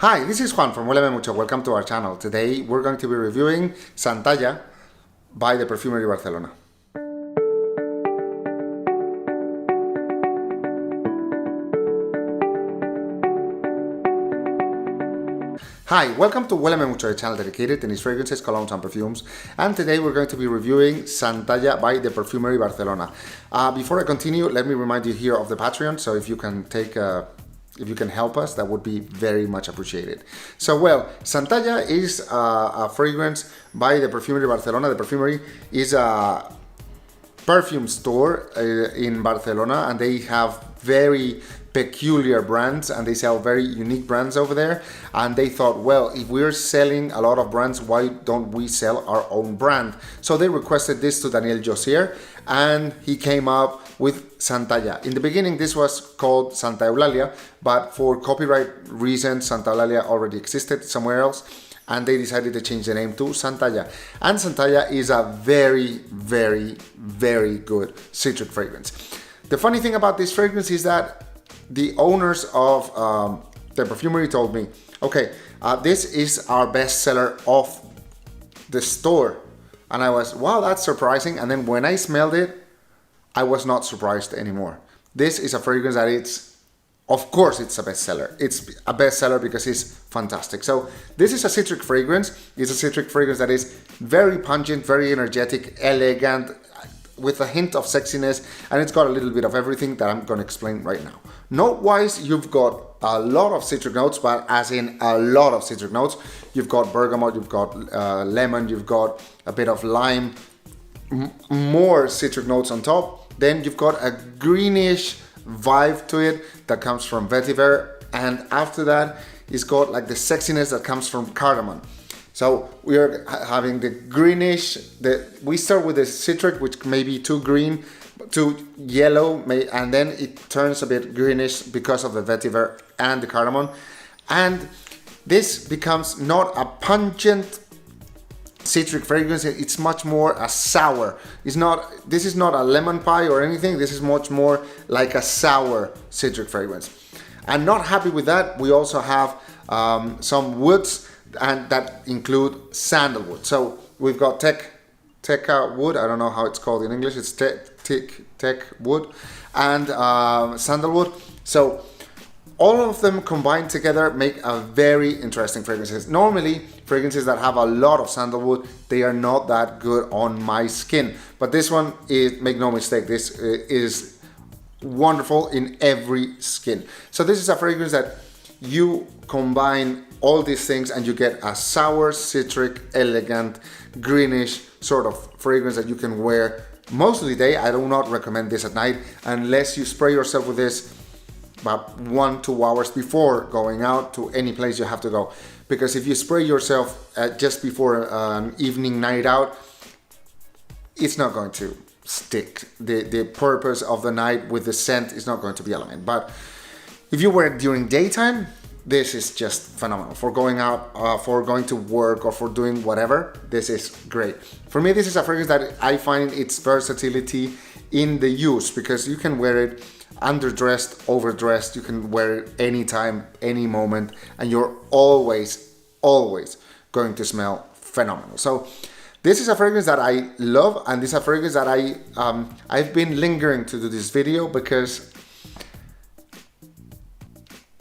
Hi, this is Juan from Huéleme Mucho. Welcome to our channel. Today we're going to be reviewing Santalla by the Perfumery Barcelona. Hi, welcome to Huéleme Mucho, a channel dedicated to niche fragrances, colognes and perfumes. And today we're going to be reviewing Santalla by the Perfumery Barcelona. Before I continue, let me remind you here of the Patreon. So if you can help us, that would be very much appreciated. So, well, Santalla is a fragrance by the Perfumery Barcelona. The Perfumery is a perfume store in Barcelona, and they have very peculiar brands, and they sell very unique brands over there. And they thought, well, if we're selling a lot of brands, why don't we sell our own brand? So they requested this to Daniel Josier, and he came up with Santalla. In the beginning, this was called Santa Eulalia, but for copyright reasons, Santa Eulalia already existed somewhere else, and they decided to change the name to Santalla. And Santalla is a very, very, very good citric fragrance. The funny thing about this fragrance is that the owners of the perfumery told me, okay, this is our best seller of the store. And I was, wow, that's surprising. And then when I smelled it, I was not surprised anymore. This is a fragrance that of course it's a bestseller. It's a bestseller because it's fantastic. So this is a citric fragrance. It's a citric fragrance that is very pungent, very energetic, elegant, with a hint of sexiness, and it's got a little bit of everything that I'm going to explain right now. Note-wise, you've got a lot of citric notes, but as in a lot of citric notes. You've got bergamot, you've got lemon, you've got a bit of lime, more citric notes on top. Then you've got a greenish vibe to it that comes from vetiver, and after that, it's got like the sexiness that comes from cardamom. So we are having the greenish, we start with the citric, which may be too green, too yellow, and then it turns a bit greenish because of the vetiver and the cardamom. And this becomes not a pungent citric fragrance, it's much more a sour. This is not a lemon pie or anything, this is much more like a sour citric fragrance. And not happy with that, we also have some woods, and that include sandalwood. So we've got teca wood, I don't know how it's called in English, it's tech wood, and sandalwood. So all of them combined together make a very interesting fragrances. Normally, fragrances that have a lot of sandalwood, they are not that good on my skin. But this one is, make no mistake, this is wonderful in every skin. So this is a fragrance that you combine all these things and you get a sour, citric, elegant, greenish sort of fragrance that you can wear most of the day. I do not recommend this at night unless you spray yourself with this about 1-2 hours before going out to any place you have to go. Because if you spray yourself just before an evening night out, it's not going to stick. The purpose of the night with the scent is not going to be aligned. But if you wear it during daytime, this is just phenomenal. For going out, for going to work, or for doing whatever, this is great. For me, this is a fragrance that I find its versatility in the use, because you can wear it underdressed, overdressed, you can wear it anytime, any moment, and you're always going to smell phenomenal. So this is a fragrance that I love, and this is a fragrance that I've been lingering to do this video because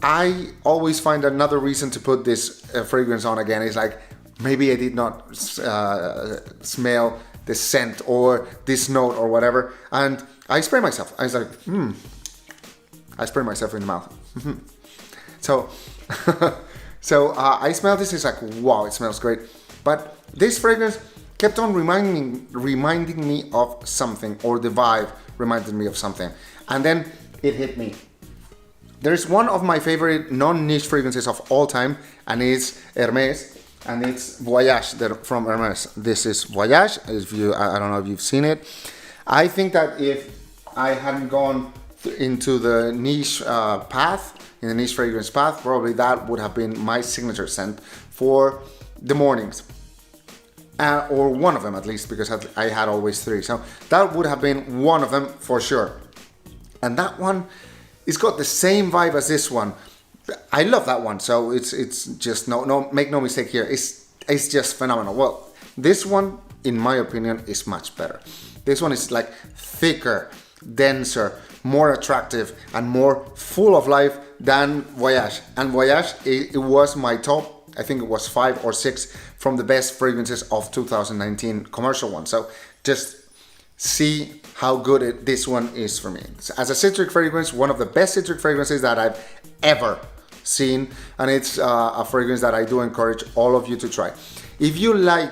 I always find another reason to put this fragrance on again. Is like, maybe I did not smell the scent or this note or whatever, and I spray myself. I was like, I spray myself in the mouth. So I smell this, it's like, wow, it smells great. But this fragrance kept on reminding me of something, or the vibe reminded me of something. And then it hit me. There's one of my favorite non-niche fragrances of all time, and it's Hermès, and it's Voyage from Hermès. This is Voyage. I don't know if you've seen it. I think that if I hadn't gone into the niche in the niche fragrance path, probably that would have been my signature scent for the mornings. Or one of them at least, because I had always 3. So that would have been one of them for sure. And that one, it's got the same vibe as this one, I love that one. So it's just no make no mistake here. It's just phenomenal. Well, this one, in my opinion, is much better. This one is like thicker, denser, more attractive, and more full of life than Voyage. And Voyage, it was my top, I think it was 5 or 6 from the best fragrances of 2019 commercial one. So just see how good this one is for me. As a citric fragrance, one of the best citric fragrances that I've ever seen, and it's a fragrance that I do encourage all of you to try. If you like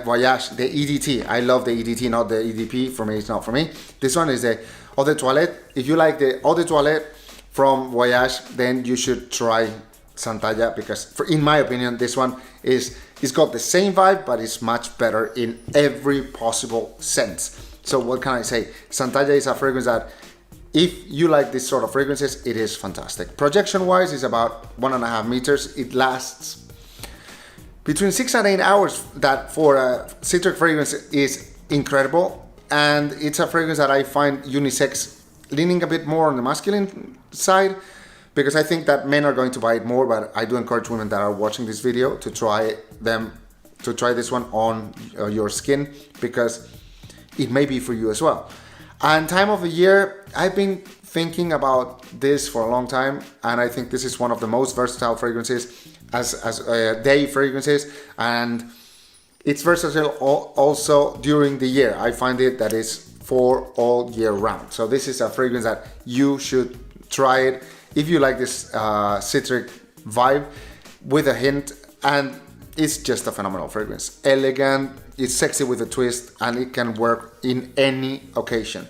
Voyage, the EDT, I love the EDT, not the EDP. For me, it's not for me. This one is the Eau de Toilette. If you like the Eau de Toilette from Voyage, then you should try Santalla, because in my opinion, this one it's got the same vibe, but it's much better in every possible sense. So what can I say? Santalla is a fragrance that, if you like this sort of fragrances, it is fantastic. Projection wise, it's about 1.5 meters. It lasts between 6 and 8 hours. That for a citric fragrance is incredible. And it's a fragrance that I find unisex, leaning a bit more on the masculine side, because I think that men are going to buy it more. But I do encourage women that are watching this video to try this one on your skin, because it may be for you as well. And time of the year, I've been thinking about this for a long time, and I think this is one of the most versatile fragrances as day fragrances, and it's versatile also during the year. I find it that is for all year round. So this is a fragrance that you should try it if you like this citric vibe with a hint, and it's just a phenomenal fragrance. Elegant, it's sexy with a twist, and it can work in any occasion.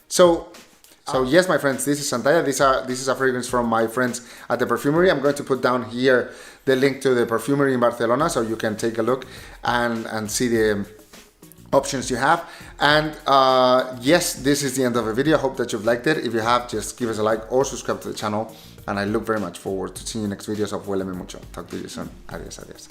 So yes, my friends, this is Santalla. This is a fragrance from my friends at the Perfumery. I'm going to put down here the link to the Perfumery in Barcelona, so you can take a look and see the options you have. And yes, this is the end of the video. I hope that you've liked it. If you have, just give us a like or subscribe to the channel. And I look very much forward to seeing you next videos of Huéleme Mucho. Talk to you soon. Adiós, adiós.